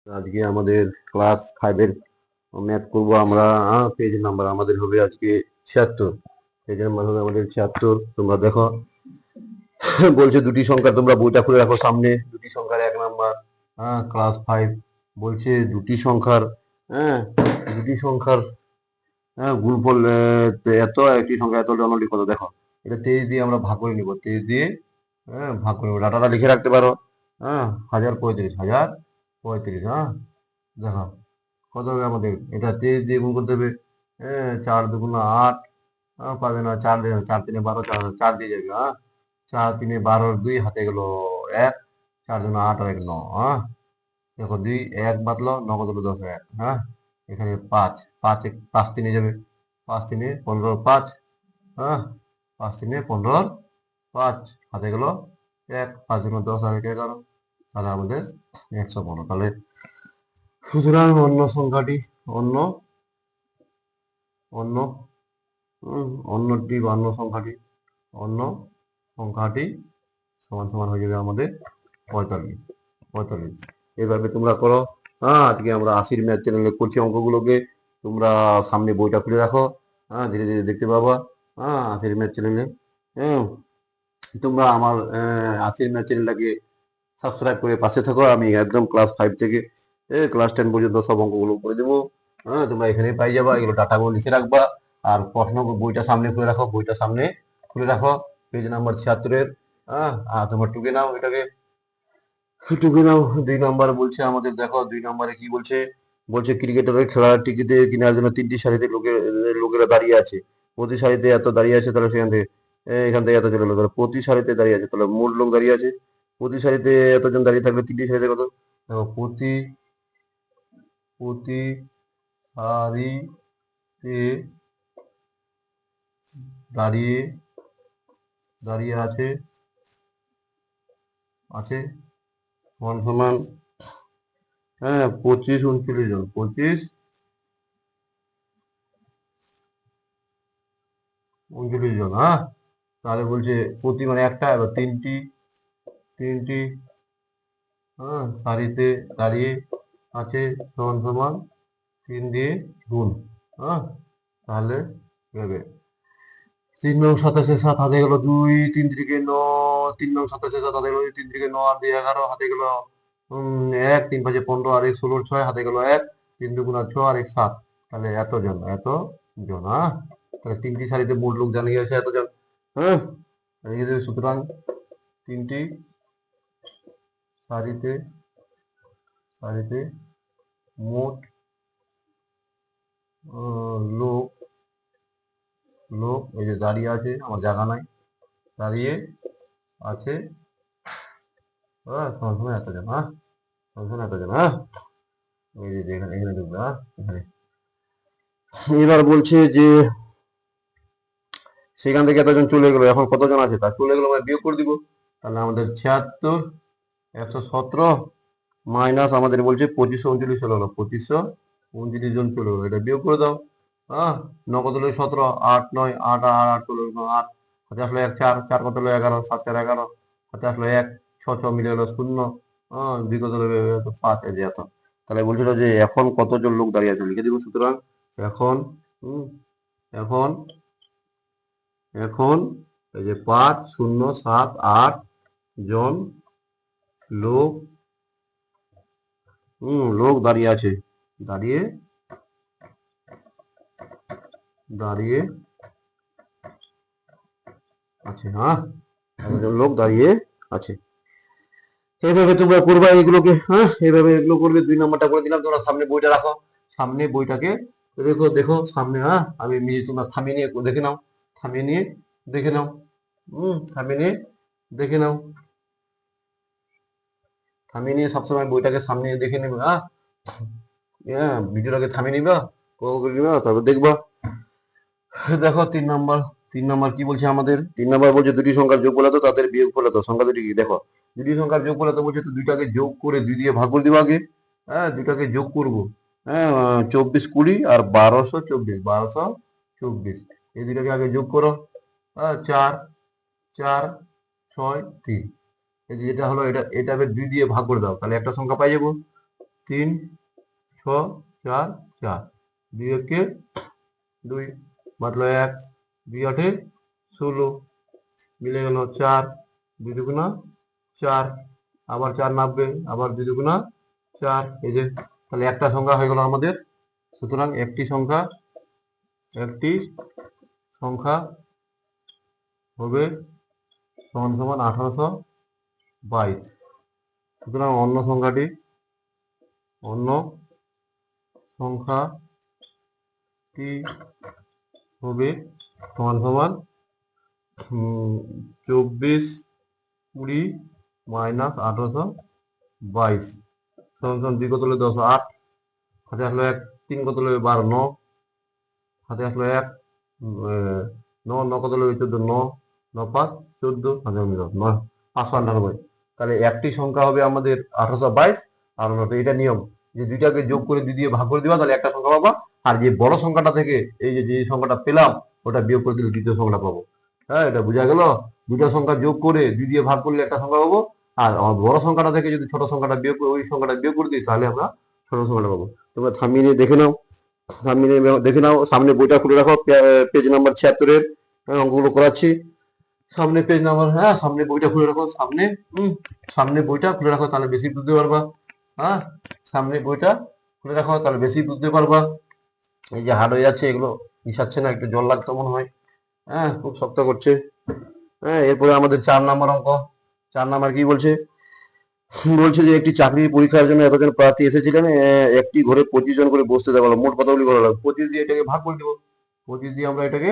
আজকে আমাদের class 5-এর math করবো আমরা। পেজ নাম্বার আমাদের হবে আজকে 76। পেজ নাম্বার হবে আমাদের 76। তোমরা দেখো বলছে দুটি সংখ্যা, তোমরা বইটা খুলে রাখো সামনে। দুটি সংখ্যার 1 নাম্বার, ক্লাস 5 বলছে দুটি সংখ্যার, হ্যাঁ দুটি সংখ্যার গুণফল এত, একটি সংখ্যা এত হলে অন্যটি কত। দেখো এটা 23 দিয়ে আমরা ভাগ করে নিব, 23 দিয়ে ভাগ করে নেবো। ডাটাটা লিখে রাখতে পারো, 1035, 1035। দেখো কত হবে আমাদের, এটা 23 দিয়ে গুণ করতে হবে। 4 2 8, পাবে না, 4 4 3 12, 4 দিয়ে যাবে। 4 3 12, 2 হাতে গেল 1, 4 2 8 আর 1 9। দেখো 2 1 বাতলো, 9 কত হলো 10 1। এখানে 5 5 5 3 যাবে, 5 3 15 5। 5 3 15 5 হাতে গেল 1, 5 10 আর 1 11। তাহলে আমাদের 115। তাহলে সুতরাং অন্য সংখ্যাটি, অন্য অন্য অন্যটি বা অন্য সংখ্যাটি সমান সমান হয়ে যাবে আমাদের 45। এভাবে তোমরা করো। আজকে আমরা 80 ম্যাথ চ্যানেলে করছি অঙ্কগুলোকে। তোমরা সামনে বইটা খুলে রাখো, ধীরে ধীরে দেখতে পাবা। 80 ম্যাথ চ্যানেলে তোমরা আমার 80 ম্যাথ চ্যানেলটাকে সাবস্ক্রাইব করে পাশে থাকো। আমি একদম ক্লাস 5 থেকে ক্লাস 10 পর্যন্ত সব অঙ্কগুলো করে দেবো। তোমরা এখানে পাই যাবা, এগুলো ডাটাগুলো লিখে রাখবা। আর প্রশ্ন বইটা সামনে খুলে রাখো, বইটা সামনে খুলে রাখো, পেজ নাম্বার 76-এর। তোমরা টুকে নাও, এটাকে টুকে নাও। 2 নাম্বার বলছে আমাদের, দেখো 2 নাম্বারে কি বলছে। বলছে ক্রিকেটারের খেলার টিকিটে কেনার জন্য 3টি সারিতে লোকেরা দাঁড়িয়ে আছে। প্রতি সারিতে এত দাঁড়িয়ে আছে, তাহলে সেখান থেকে এখান থেকে এত চলে গেলো। তাহলে প্রতি সারিতে দাঁড়িয়ে আছে, তাহলে মোট লোক দাঁড়িয়ে আছে। প্রতি সারিতে এতজন দাঁড়িয়ে থাকলে 3টি সারিতে কত। দেখো প্রতি প্রতি সারিতে দাঁড়িয়ে দাঁড়িয়ে আছে আছে সমান সমান 25 39 জন। 25 39 জন। তাহলে বলছে প্রতি মানে একটা, এবার তিনটি সারিতে দাঁড়িয়ে আছে সমান সমান 3 দিয়ে গুণ। তাহলে হবে 3 নং 27, 7 হাতে গেল 2, 3 3 9, 3 নং 27, 7 হাতে গেল 2, 3 3 9 আর 2 11 হাতে গেল 1, 3 5 15 আর 1 16, 6 হাতে গেল 1, 3 2 6 আর 1 7। তাহলে এতজন তাহলে 3টি সারিতে মোট লোক জানিয়ে আছে এতজন। সুতরাং 3টি সারিতে মোট লোক এই যে দাঁড়িয়ে আছে, আমার জায়গা নাই, দাঁড়িয়ে আছে সমান সমান এতজন। সমান সমান এতজন। এই যে এখানে এখানে ঢুকবে। এখানে এবার বলছে যে সেখান থেকে এতজন চলে গেল, এখন কতজন আছে তা চলে গেল, আমরা বিয়োগ করে দিব। তাহলে আমাদের 76 117 মাইনাস আমাদের বলছে 2539 চলে গেলো, 2539 জন চলে গেলো। এটা বিয়োগ করে দাও। কত হলো 17, 8 9 8 আর 8 চলে গেলো 8, হাতে আসলো 1 4 4 কত হলো 11, 7 4 11, হাতে আসলো 1 6 6 মিলে গেলো 0, 2 কত হলো 5। এই যে এত। তাহলে বলছিল যে এখন কতজন লোক দাঁড়িয়ে আছে, লিখে দিব। সুতরাং এখন এখন এখন এই যে 5 0 7 8 জন লোক দাঁড়িয়ে আছে, দাঁড়িয়ে আছে। একজন লোক দাঁড়িয়ে আছে। এইভাবে তোমরা করবা এগুলোকে। এইভাবে এগুলো করবে। 2 নাম্বারটা করে দিলাম। তোমরা সামনে বইটা রাখো, সামনে বইটাকে দেখো সামনে। আমি তোমরা থামিয়ে নিয়ে দেখে নাও, থামিয়ে নিয়ে দেখে নাও। থামিয়ে নিয়ে দেখে নাও, থামিয়ে নিয়ে সবসময় বইটাকে সামনে দেখে নেবে। ভিডিওটাকে থামিয়ে নিবা, তারপর দেখবা। দেখো 3 নাম্বার কি বলছে আমাদের। 3 নাম্বার বলছে দুটি সংখ্যার যোগ বলে তো তাদের বিয়োগ বলে তো। সংখ্যা দুটি কি দেখো, দুটি সংখ্যার যোগ বলে তো বলছে, তো দুইটাকে যোগ করে 2 দিয়ে ভাগ করে দিব আগে। দুটাকে যোগ করব। 24 20 আর 1224 এই দুটাকে আগে যোগ করো। 4 4 6 3। এই যে এটা হলো, এটা 2 দিয়ে ভাগ করে দাও, তাহলে একটা সংখ্যা পাই যাবো 3 6 4 4 2 একে 2 मतलब 1 2 8 16 মিলে গেল 4 2 দুগুণা 4 আবার 4 নামবে আবার 2 দুগুণা 4 এই যে তাহলে একটা সংখ্যা হয়ে গেল আমাদের। সুতরাং একটি সংখ্যা হবে সমান সমান 1822। সুতরাং অন্য সংখ্যাটি হবে সমান সমান 24 20 মাইনাস 1822 সমান সমান 2 কত হলো 10 8 হাতে আসলো 1 3 কত হলো 12 9 হাতে আসলো 1 9 9 কত হলো 14 9 9 5 14 হাতে মিলো 9 598। তাহলে একটি সংখ্যা হবে আমাদের 1822 আর এটা নিয়ম যে দুইটাকে যোগ করে 2 দিয়ে ভাগ করে দিবা তাহলে একটা সংখ্যা পাবা, আর যে বড় সংখ্যাটা থেকে এই যে সংখ্যাটা পেলাম ওটা বিয়োগ করে দিলে দ্বিতীয় সংখ্যাটা পাবো। হ্যাঁ, এটা বোঝা গেল? দুটো সংখ্যা যোগ করে 2 দিয়ে ভাগ করলে একটা সংখ্যা পাবো, আর বড় সংখ্যাটা থেকে যদি ছোট সংখ্যাটা বিয়োগ করে ওই সংখ্যাটা বিয়োগ করে দিই তাহলে আমরা ছোট সংখ্যাটা পাবো। তোমরা থামিয়ে নিয়ে দেখে নাও, সামনে বইটা খুলে রাখো, পেজ নাম্বার 76 এর অঙ্কগুলো করাচ্ছি। সামনে পেজ নাম্বার, হ্যাঁ সামনে বইটা খুলে রাখো, সামনে বইটা খুলে রাখো তাহলে বেশি বুঝতে পারবা। হ্যাঁ, সামনে বইটা খুলে রাখো তাহলে বেশি বুঝতে পারবা। এই যে হার্ড হয়ে যাচ্ছে এগুলো মিশাচ্ছে না, একটু জল লাগতো মনে হয়। হ্যাঁ, খুব শক্ত করছে। হ্যাঁ, এরপরে আমাদের 4 নাম্বার অঙ্ক। 4 নাম্বার কি বলছে? বলছে যে একটি চাকরির পরীক্ষার জন্য এতজন প্রার্থী এসেছিলেন, একটি ঘরে 25 জন করে বসতে দেওয়া হলো, মোট কতগুলি ঘর হলো? 25 দিয়ে এটাকে ভাগ করে দিব, 25 দিয়ে আমরা এটাকে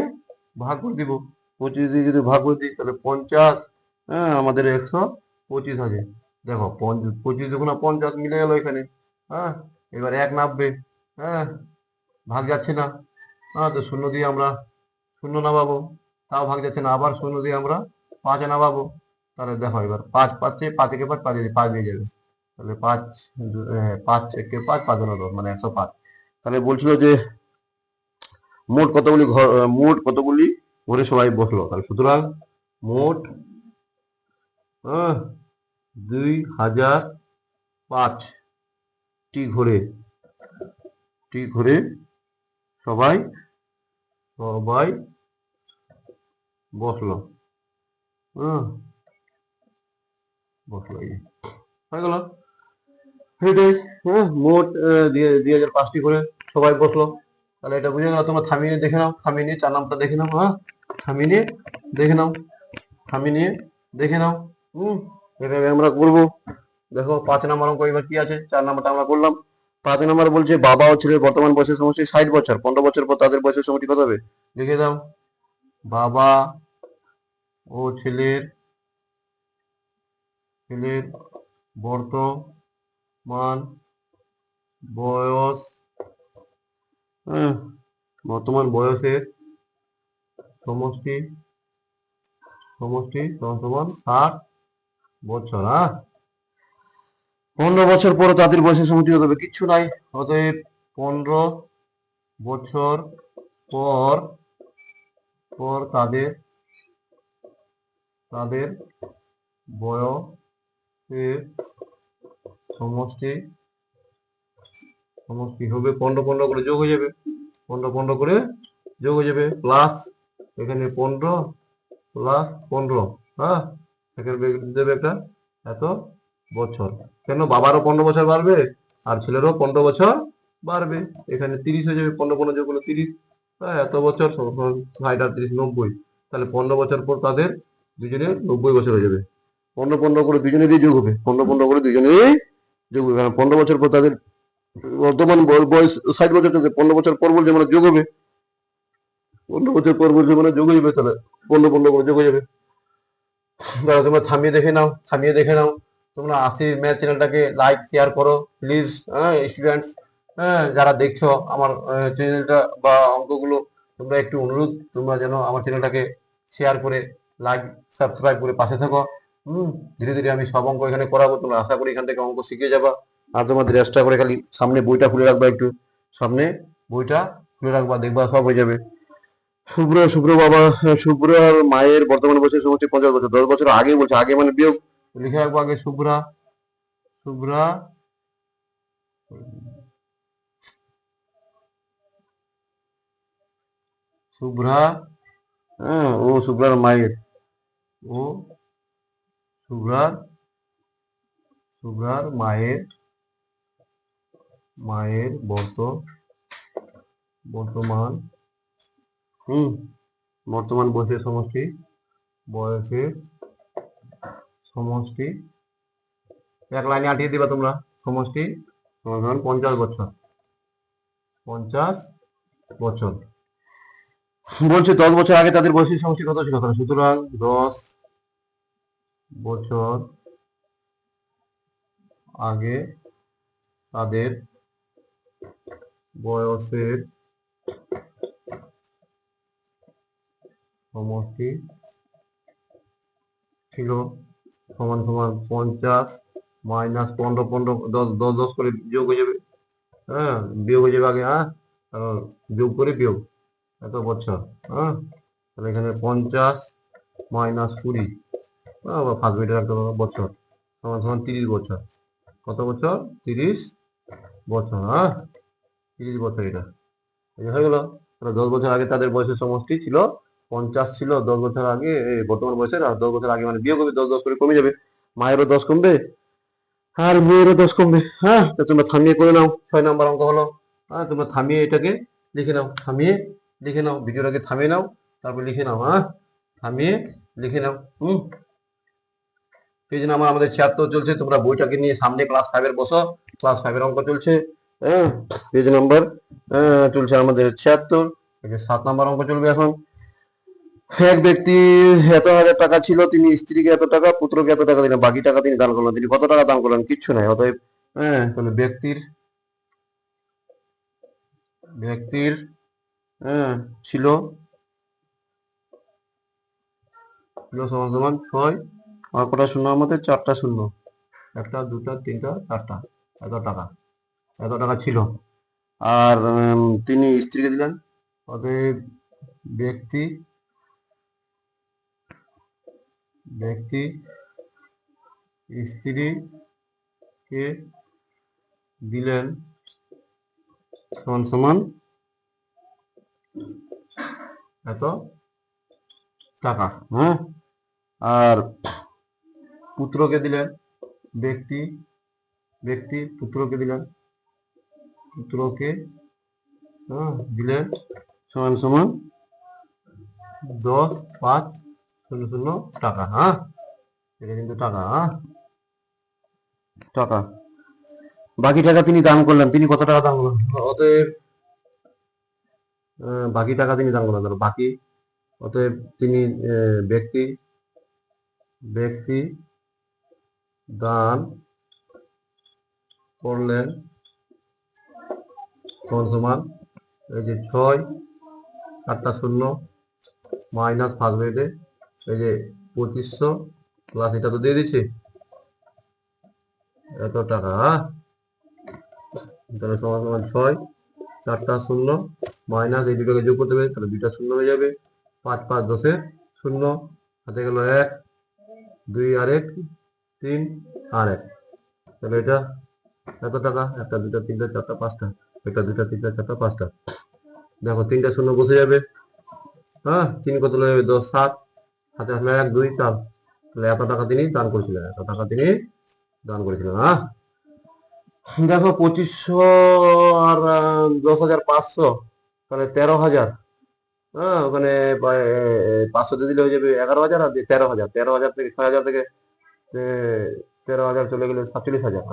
ভাগ করে দিব। 25 দিয়ে যদি ভাগ করে দিই তাহলে 50, হ্যাঁ আমাদের 125 আছে। দেখো 25 দুগুণা 50 মিলে গেল এখানে। হ্যাঁ, এবার 1 নামবে, হ্যাঁ ভাগ যাচ্ছে না, হ্যাঁ তো শূন্য দিয়ে আমরা শূন্য নামাবো, তাও ভাগ যাচ্ছে না, আবার শূন্য দিয়ে আমরা 5 নামাবো। তাহলে দেখো এবার 5 পাচ্ছে, 5 একে 5 5 5 দিয়ে যাবে, তাহলে 5 5 একে 5 5 10 মানে 105। তাহলে বলছিল যে মোট কতগুলি ঘরে সবাই বসলো, তাহলে সুতরাং মোট 2005টি ঘরে সবাই বসলো। বসলো এই হয়ে গেল এটাই। হ্যাঁ, মোট 2005টি ঘরে সবাই বসলো। তাহলে এটা বুঝে গেল। তোমরা থামিয়ে নিয়ে দেখে নাও, থামিয়ে নিয়ে 4 নাম্বারটা দেখে নাও। হ্যাঁ, থামিয়ে নিয়ে দেখে নাও। এভাবে আমরা করবো। দেখো 5 নাম্বার অঙ্ক এবার কি আছে? 4 নাম্বারটা আমরা করলাম। 5 নাম্বার বলছে বাবা ও ছেলের বর্তমান বয়সের সমষ্টি 60 বছর, 15 বছর পর তাদের বয়সের সমষ্টি কত হবে? লিখে দাও। বাবা ও ছেলের বর্তমান বয়স, বয়সের সমষ্টি সমান 60 বছর। হ্যাঁ, 15 বছর পর তাদের বয়সের সমষ্টি কত হবে? কিচ্ছু নাই, অতএব 15 বছর পর তাদের বয়সের সমষ্টি হবে 15 15 করে যোগ হয়ে যাবে, 15 15 করে যোগ হয়ে যাবে, প্লাস এখানে 15 প্লাস 15, হ্যাঁ সেখানে দেবে একটা এত বছর। কেন? বাবারও 15 বছর বাড়বে আর ছেলেরও 15 বছর বাড়বে, এখানে 30 হয়ে যাবে, 15 15 যোগ হলো 30, হ্যাঁ এত বছর 60 আর 30 90। তাহলে 15 বছর পর তাদের দুজনের 90 বছর হয়ে যাবে। 15 15 করে দুজনেরই যোগ হবে, 15 15 করে দুজনেরই যোগ হবে, কারণ 15 বছর পর তাদের বর্তমান বয়স 60 বছর, 15 বছর পর বলছে মানে যোগ হবে, 15 বছর পর বলছে মানে যোগ হয়ে যাবে, তাহলে 15 15 করে যোগ হয়ে যাবে। দাদা তোমরা থামিয়ে দেখে নাও। তোমরা আশির ম্যাথ চ্যানেলটাকে লাইক শেয়ার করো প্লিজ। হ্যাঁ স্টুডেন্টস, হ্যাঁ যারা দেখছো আমার চ্যানেলটা বা অঙ্কগুলো, তোমরা একটু অনুরোধ, তোমরা যেন আমার চ্যানেলটাকে শেয়ার করে লাইক সাবস্ক্রাইব করে পাশে থাকো। ধীরে ধীরে আমি সব অঙ্ক এখানে করাবো, তোমরা আশা করি এখান থেকে অঙ্ক শিখে যাবা। আর তোমাদের চেষ্টা করে খালি সামনে বইটা খুলে রাখবা, একটু সামনে বইটা খুলে রাখবা, দেখবা সব হয়ে যাবে। শুভ্র বাবা, শুভ্র আর মায়ের বর্তমান বয়সের সমষ্টি 50 বছর, 10 বছর আগে বলছে, আগে মানে বিয়োগ লিখে রাখবো আগে। শুভ্রা শুভ্রা, ও শুভ্রার মায়ের, ও শুভ্রার শুভ্রার মায়ের মায়ের বর্তমান বর্তমান বয়সের সমষ্টি 1 লাইনে আঁটিয়ে দিবা তোমরা। সমষ্টি সমান 50 বছর। 50 বছর বলছে 10 বছর আগে তাদের বয়সের সমষ্টি কত ছিল? সুতরাং 10 বছর আগে তাদের বয়সের সমষ্টি ছিল সমান 50 মাইনাস 15, 15, 10, 10, 10 করে যোগ হয়ে যাবে। বিয়োগ হয়ে যাবে আগে, কারণ যোগ করে বিয়োগ এত বছর। তাহলে এখানে 50 মাইনাস 20, ফার্স্ট মিটার রাখতে পারবো, বছর সমান 30 বছর। কত বছর? 30 বছর। 30 বছর এটা হয়ে গেল। তাহলে 10 বছর আগে তাদের বয়সের সমষ্টি ছিল 50 ছিল 10 বছর আগে, বর্তমান বয়সের, আর 10 বছর আগে মানে বিয়োগ হবে, 10, 10 করে কমে যাবে। মায়েরও 10 কমবে আর মেয়েরও 10 কমবে। তো তোমরা থামিয়ে করে নাও। 6 নাম্বার অঙ্ক হলো। তোমরা থামিয়ে এটাকে লিখে নাও, ভিডিওটাকে থামিয়ে নাও, তারপর লিখে নাও। থামিয়ে লিখে নাও। পেজ নাম্বার আমাদের 76 চলছে। তোমরা বইটাকে নিয়ে সামনে ক্লাস 5 এর বসো। ক্লাস 5 এর অঙ্ক চলছে। পেজ নাম্বার চলছে আমাদের 76। 7 নাম্বার অঙ্ক চলবে এখন। এক ব্যক্তির এত হাজার টাকা ছিল, তিনি স্ত্রীকে এত টাকা, পুত্রকে এত টাকা দিলেন, বাকি টাকা তিনি দান করলেন। তিনি কত টাকা দান করলেন? কিচ্ছু নাই। অতএব তাহলে ব্যক্তির ছিল সমান 6, আর কটা শূন্য আমাদের? 4টা শূন্য, 1টা 2টা 3টা 4টা, এত টাকা ছিল। আর তিনি স্ত্রীকে দিলেন। অতএব ব্যক্তি স্ত্রীকে দিলেন সমান এত টাকা। আর পুত্রকে দিলেন, ব্যক্তি পুত্রকে দিলেন সমান 10, 5, 0, 0 টাকা। এটা কিন্তু টাকা। বাকি টাকা তিনি দান করলেন। তিনি কত টাকা দান করলেন? অতএব বাকি টাকা তিনি দান করলেন। বাকি, অতএব তিনি ব্যক্তি দান করলেন সমান এই যে 6, 4টা শূন্য, মাইনাস ফার্স্ট ব্রেকেটে এই যে 2500 প্লাস এটা তো দিয়ে দিচ্ছি এত টাকা। তাহলে সমান 6, 4টা শূন্য, মাইনাস এই দুটোকে যোগ করতে হবে, তাহলে 2টা শূন্য হয়ে যাবে। 5, 5, 10, 0 হাতে গেল 1, 2 আর 1, 3 আর 1। তাহলে এটা এত টাকা। 1টা 2টা 3টা 4টা 5টা, 1টা 2টা 3টা 4টা 5টা। দেখো 3টা শূন্য বসে যাবে। 3 কত যাবে? 10, 7 হাতে আসলে 1, 2, 4। তাহলে এত টাকা তিনি দান করেছিলেন। দেখো 2500 আর 10,500, তাহলে 13,000। ওখানে 500 দিয়ে দিলে হয়ে যাবে 11,000, আর 13,000। 13,000 থেকে 6,000 থেকে 13,000 চলে গেলে 47,000।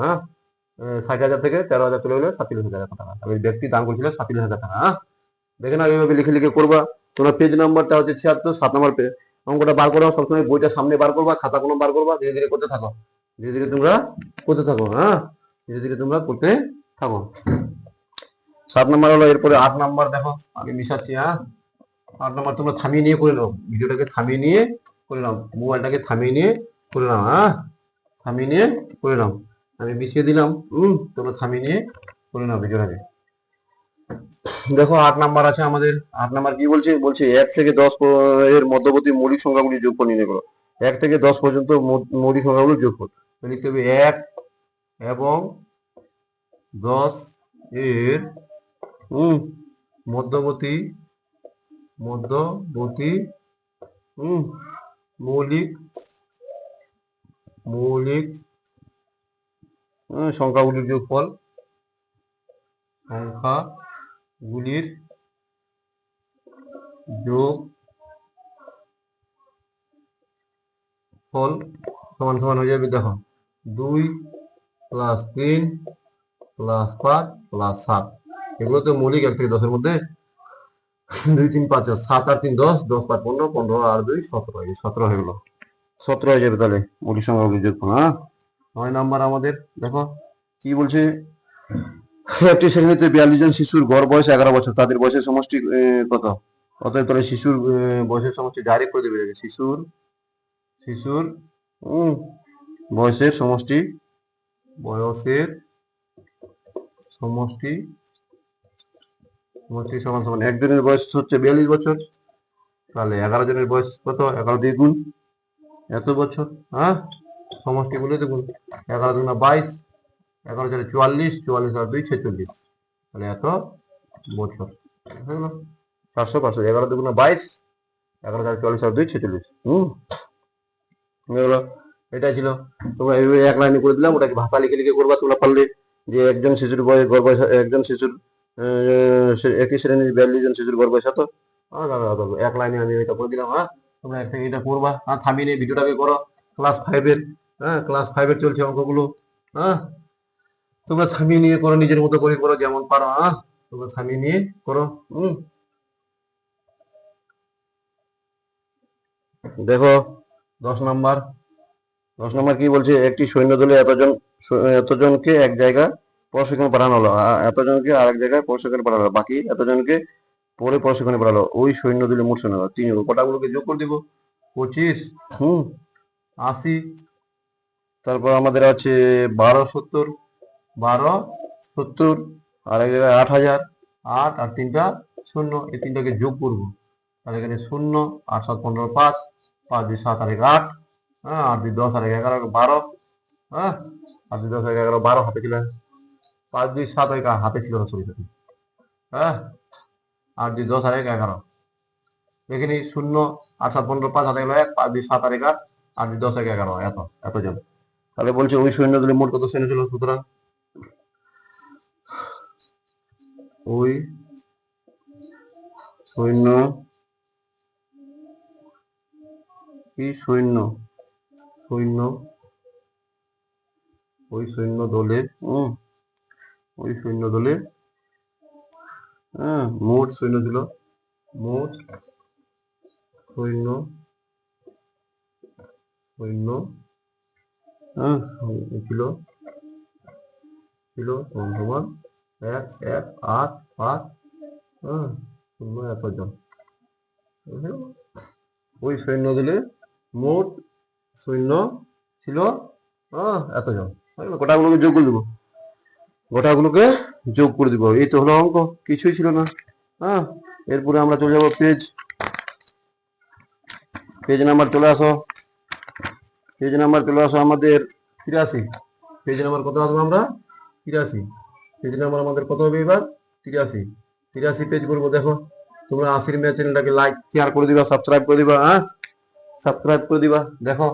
60,000 থেকে 13,000 চলে গেলে 47,000 টাকা। আমি ব্যক্তি দান করেছিলেন 47,000 টাকা। দেখে না, এইভাবে লিখে করবা। তোমরা পেজ নাম্বারটা হচ্ছে 76, 7 নম্বর অঙ্কটা বার করো। সবসময় বইটা সামনে বার করবা, খাতা কোনো বার করবা। ধীরে ধীরে করতে থাকো। তোমরা করতে থাকো। 7 নম্বর হলো। এরপরে 8 নম্বর দেখো, আমি মিশাচ্ছি। 8 নম্বর তোমরা থামিয়ে নিয়ে করে নাও। ভিডিওটাকে থামিয়ে নিয়ে করে নাও, মোবাইলটাকে থামিয়ে নিয়ে করে নাও। থামিয়ে নিয়ে করে নাও। আমি মিশিয়ে দিলাম। তোমরা থামিয়ে নিয়ে করে নাও ভিডিওটাকে। দেখো 8 নাম্বার আছে আমাদের। 8 নাম্বার কি বলছে? 1 থেকে 10 এর মধ্যবর্তী মৌলিক সংখ্যাগুলি যোগফল নির্ণয় করো। 1 থেকে 10 পর্যন্ত মৌলিক সংখ্যাগুলো যোগফল লিখতে হবে। 1 এবং 10 এর মধ্যবর্তী মধ্যবর্তী মৌলিক মৌলিক সংখ্যাগুলির যোগফল সংখ্যাগুলির যোগফল সমান সমান হয়ে যাবে। দেখো 2 + 3 + 5 + 7, এগুলো তো মৌলিক 1 থেকে 10-এর মধ্যে। 2 3 5 7 আর 3 10, 10 5 15, 15 আর 2 17, 17 হয়ে গেল। 17 হয়ে যাবে তাহলে মৌলিক সংখ্যাগুলির যোগফল। 9 নাম্বার আমাদের দেখো কি বলছে, একটি শ্রেণীতে 42 জন শিশুর গড় বয়স 11 বছর, তাদের বয়সের সমষ্টি কত? অতএব তাহলে শিশুর বয়সের সমষ্টি ডাইরেক্ট করে দেবে। শিশুর বয়সের সমষ্টি সমান সমান একজনের বয়স হচ্ছে 42 বছর, তাহলে 11 জনের বয়স কত? 11 দিয়ে গুণ এত বছর। সমষ্টি বলে দেখুন, 11 দুগুণা 22, 11 4 44, 44 আর 2 46, তাহলে এত বছর। 400 500, 11 দুগুণা 22, 11 4 44 আর 2 46। এটাই ছিল। তোমরা এইভাবে এক লাইনে করে দিলাম, ওটাকে ভাষা লিখে লিখে করবা তোমরা পারলে। যে একজন শিশুর বয়স গড় বয়স, একজন শিশুর একই শ্রেণীর 42 জন শিশুর গড় বয়স এত। এক লাইনে আমি এটা করে দিলাম। তোমরা এটা করবা, থামিয়ে নিয়ে ভিডিওটাকে করো। ক্লাস 5-এর ক্লাস 5-এর চলছে অঙ্কগুলো। তোমরা থামিয়ে নিয়ে করো, নিজের মতো করে করো, যেমন পারো। তোমরা থামিয়ে নিয়ে করো। দেখো 10 নাম্বার কি বলছে, একটি সৈন্য দলে এতজনকে এক জায়গায় প্রশিক্ষণ পাঠানো হলো, এতজনকে আরেক জায়গায় প্রশিক্ষণ পাঠানো হলো, বাকি এতজনকে পরে প্রশিক্ষণে পাঠালো। ওই সৈন্য দলে মোট সৈন্য 3, কটাগুলোকে যোগ করে দিব 25 80, তারপর আমাদের আছে 1270 আর এক জায়গায় 8000, 8 আর 3টা শূন্য, এই 3টাকে যোগ করব। তাহলে এখানে 0 8 7 15 5, 5 2 7 আর 1 8, 8 2 10 আর 1 11 12, 8 2 10 আর 11 12 হাতে ছিল, 5 2 7 আর হাতে ছিল না, সরি 8 2 10 আর 1 11, এখানে 0 8 7 15 5 হাতে গেল 1, 5 2 7 আর 1 8, 8 2 10 আর 11 এতজন। তাহলে বলছে ওই সৈন্য দলে মোট কত সৈন্য ছিল? সুতরাং ওই সৈন্য দলে মোট সৈন্য ছিল, তোমার 1 1 8 5 শূন্য এতজন। ওই সৈন্য দলে মোট সৈন্য ছিল এতজন। গোটাগুলোকে যোগ করে দিব, এই তো হলো অঙ্ক, কিছুই ছিল না। এরপরে আমরা চলে যাব পেজ নাম্বার চলে আসো। আমাদের 83 পেজ নাম্বার কত আসবো আমরা? 83 পেজ নাম্বার আমাদের কত হবে এবার? 83 পেজ করবো। দেখো তোমরা আশির মেয়ে চ্যানেলটাকে লাইক শেয়ার করে দিবা, সাবস্ক্রাইব করে দিবা। দেখো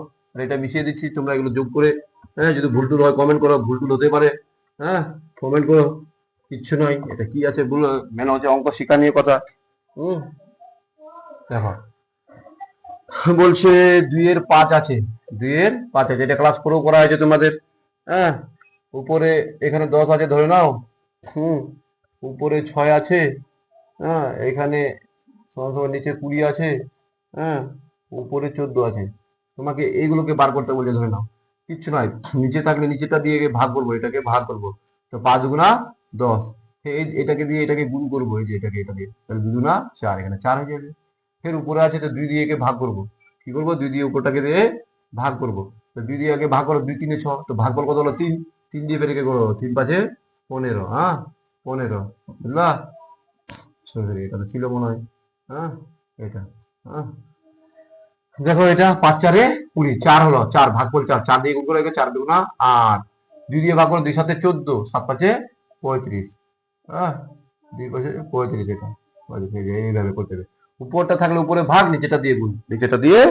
এটা মিশিয়ে দিচ্ছি, তোমরা এগুলো যোগ করে যদি ভুল টুল হয় কমেন্ট করো, ভুল টুল হতে পারে, কমেন্ট করো, কিচ্ছু নয়। এটা কি আছে মেন হচ্ছে অঙ্ক শিক্ষা নিয়ে কথা। দেখো বলছে 2 এর 5 আছে, এটা ক্লাস 4 করা হয়েছে তোমাদের। উপরে এখানে 10 আছে ধরে নাও, উপরে 6 আছে, এখানে নিচে 20 আছে, উপরে 14 আছে। তোমাকে এইগুলোকে বার করতে বলছে, ধরে নাও কিচ্ছু নয়, নিচে থাকলে নিচেটা দিয়ে ভাগ করবো, এটাকে ভাগ করবো, তো 5 গুণা 10, এটাকে দিয়ে এটাকে গুণ করবো, এই যে এটা দিয়ে, তাহলে 2 গুণা 4, এখানে 4 হয়ে যাবে। ফের উপরে আছে তো 2 দিয়ে একে ভাগ করবো, কি করবো? 2 দিয়ে উপরটাকে দিয়ে ভাগ করবো, তো 2 দিয়ে আগে ভাগ করো, 2 3 6, তো ভাগ কত হলো 3, 3 দিয়ে ফের একে করো, 3 5 15, 15 বুঝলা? এটা তো ছিল মনে হয়, এটা দেখো এটা 5 4 20, 4 হলো, 4 ভাগ করে 4 দিয়ে গুণ করে 4 দুগুণা 8, 2 দিয়ে ভাগ করে 2 7 14, 7 5 35, 2 5 35, এটা এইভাবে করতে হবে। উপরটা থাকলে উপরে ভাগ, নিচেটা দিয়ে গুণ। নিচেটা দিয়ে